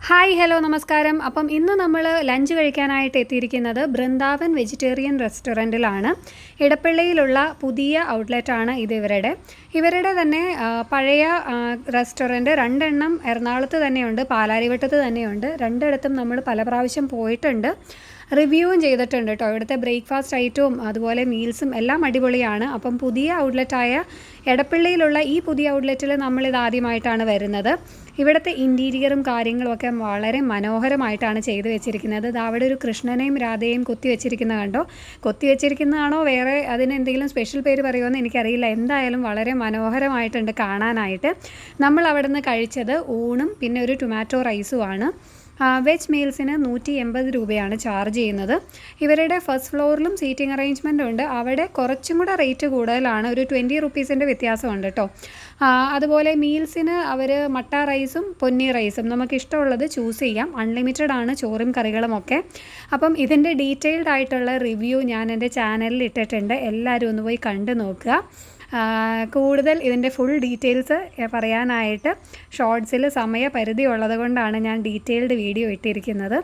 Hi hello നമസ്കാരം. അപ്പം ഇന്ന് നമ്മൾ ലഞ്ച് കഴിക്കാനായിട്ട് എത്തിയിരിക്കുന്നത് ബൃന്ദാവൻ വെജിറ്റേറിയൻ റെസ്റ്റോറൻറ്റിലാണ്. ഇടപ്പള്ളിയിലുള്ള പുതിയ ഔട്ട്ലെറ്റാണ് ഇത് ഇവരുടെ തന്നെ പഴയ റെസ്റ്റോറൻറ്റ് രണ്ടെണ്ണം എറണാകുളത്ത് തന്നെയുണ്ട്, പാലാരിവട്ടത്ത് തന്നെയുണ്ട്. രണ്ടിടത്തും നമ്മൾ പല പ്രാവശ്യം പോയിട്ടുണ്ട്, റിവ്യൂവും ചെയ്തിട്ടുണ്ട് കേട്ടോ. ഇവിടുത്തെ ബ്രേക്ക്ഫാസ്റ്റ് ഐറ്റവും അതുപോലെ മീൽസും എല്ലാം അടിപൊളിയാണ്. അപ്പം പുതിയ ഔട്ട്ലെറ്റായ എടപ്പള്ളിയിലുള്ള ഈ പുതിയ ഔട്ട്ലെറ്റിൽ നമ്മളിത് ആദ്യമായിട്ടാണ് വരുന്നത്. ഇവിടുത്തെ ഇൻറ്റീരിയറും കാര്യങ്ങളുമൊക്കെ വളരെ മനോഹരമായിട്ടാണ് ചെയ്തു വെച്ചിരിക്കുന്നത്. ഇത് അവിടെ ഒരു കൃഷ്ണനെയും രാധയും കൊത്തി വെച്ചിരിക്കുന്നത് കണ്ടോ. കൊത്തി വെച്ചിരിക്കുന്നതാണോ വേറെ അതിന് എന്തെങ്കിലും സ്പെഷ്യൽ പേര് പറയുമോയെന്ന് എനിക്കറിയില്ല. എന്തായാലും വളരെ മനോഹരമായിട്ടുണ്ട് കാണാനായിട്ട്. നമ്മൾ അവിടെ നിന്ന് കഴിച്ചത് ഊണും പിന്നെ ഒരു ടൊമാറ്റോ റൈസുമാണ്. വെജ് മീൽസിന് 180 രൂപയാണ് ചാർജ് ചെയ്യുന്നത്. ഇവരുടെ ഫസ്റ്റ് ഫ്ലോറിലും സീറ്റിംഗ് അറേഞ്ച്മെൻ്റ് ഉണ്ട്. അവിടെ കുറച്ചും കൂടെ റേറ്റ് കൂടുതലാണ്, ഒരു 20 റുപ്പീസിൻ്റെ വ്യത്യാസമുണ്ട് കേട്ടോ. അതുപോലെ മീൽസിന് അവർ മട്ട റൈസും പൊന്നി റൈസും നമുക്കിഷ്ടമുള്ളത് ചൂസ് ചെയ്യാം. അൺലിമിറ്റഡ് ആണ് ചോറും കറികളും ഒക്കെ. അപ്പം ഇതിൻ്റെ ഡീറ്റെയിൽഡ് ആയിട്ടുള്ള റിവ്യൂ ഞാൻ എൻ്റെ ചാനലിൽ ഇട്ടിട്ടുണ്ട്, എല്ലാവരും ഒന്ന് പോയി കണ്ടു നോക്കുക. കൂടുതൽ ഇതിൻ്റെ ഫുൾ ഡീറ്റെയിൽസ് പറയാനായിട്ട് ഷോർട്സിൽ സമയപരിധി ഉള്ളത് കൊണ്ടാണ് ഞാൻ ഡീറ്റെയിൽഡ് വീഡിയോ ഇട്ടിരിക്കുന്നത്.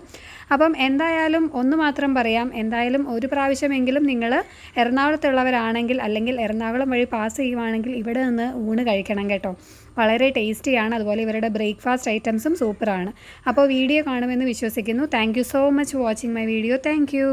അപ്പം എന്തായാലും ഒന്ന് മാത്രം പറയാം, എന്തായാലും ഒരു പ്രാവശ്യമെങ്കിലും നിങ്ങൾ എറണാകുളത്തുള്ളവരാണെങ്കിൽ അല്ലെങ്കിൽ എറണാകുളം വഴി പാസ് ചെയ്യുവാണെങ്കിൽ ഇവിടെ നിന്ന് ഊണ് കഴിക്കണം കേട്ടോ. വളരെ ടേസ്റ്റിയാണ്. അതുപോലെ ഇവരുടെ ബ്രേക്ക്ഫാസ്റ്റ് ഐറ്റംസും സൂപ്പറാണ്. അപ്പോൾ വീഡിയോ കാണുമെന്ന് വിശ്വസിക്കുന്നു. Thank you so much for watching my video. Thank you.